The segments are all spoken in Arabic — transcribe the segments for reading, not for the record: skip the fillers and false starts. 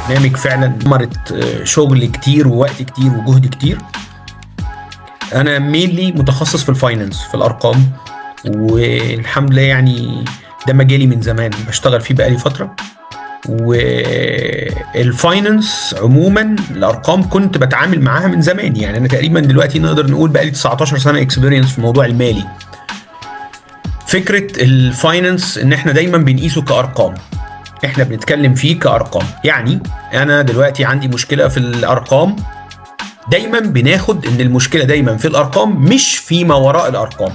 برنامج فعلا مرت شغل كتير ووقت كتير وجهد كتير. انا مينلي متخصص في الفاينانس، في الارقام، والحمد لله يعني ده مجالي من زمان، بشتغل فيه بقالي فترة. والفاينانس عموما الارقام كنت بتعامل معاها من زمان، يعني انا تقريبا دلوقتي نقدر نقول بقالي 19 سنة اكسبيرينس في الموضوع المالي. فكرة الفاينانس ان احنا دايما بنقيسه كارقام، احنا بنتكلم فيه كارقام. يعني انا دلوقتي عندي مشكلة في الارقام، دايما بناخد ان المشكلة دايما في الارقام مش فيما وراء الارقام.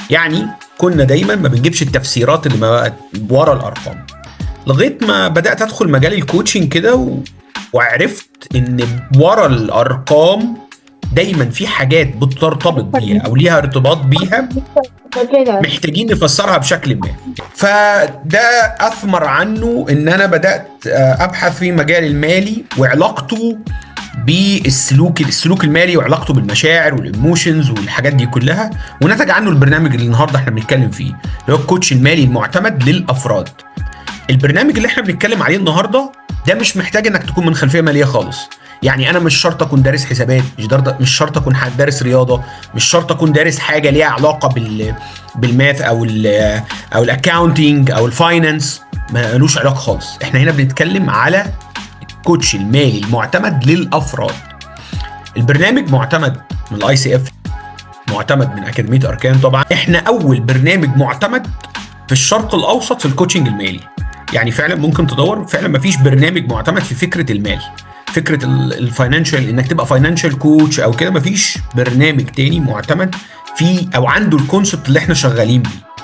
يعني كنا دايما ما بنجيبش التفسيرات اللي ما ورا الارقام، لغايه ما بدات ادخل مجال الكوتشنج كده وعرفت ان ورا الارقام دايما في حاجات بترتبط بيها او ليها ارتباط بيها، محتاجين نفسرها بشكل ما. فده اثمر عنه ان انا بدات ابحث في مجال المالي وعلاقته السلوك المالي وعلاقته بالمشاعر والايموشنز والحاجات دي كلها، ونتج عنه البرنامج اللي النهارده احنا بنتكلم فيه، اللي هو الكوتش المالي المعتمد للافراد. البرنامج اللي احنا بنتكلم عليه النهارده ده مش محتاج انك تكون من خلفيه ماليه خالص. يعني انا مش شرط اكون دارس حسابات، مش شرط اكون دارس رياضه، مش شرط اكون دارس حاجه ليها علاقه بالماث او الاكاونتنج او الفاينانس، ملوش علاقه خالص. احنا هنا بنتكلم على الكوتش المالي المعتمد للافراد. البرنامج معتمد من الاي سي اف، معتمد من اكاديميه اركان. طبعا احنا اول برنامج معتمد في الشرق الاوسط في الكوتشنج المالي. يعني فعلا ممكن تدور، فعلا مفيش برنامج معتمد في فكره المال، فكره الفاينانشال، انك تبقى فاينانشال كوتش او كده. مفيش برنامج تاني معتمد فيه او عنده الكونسبت اللي احنا شغالين بيه.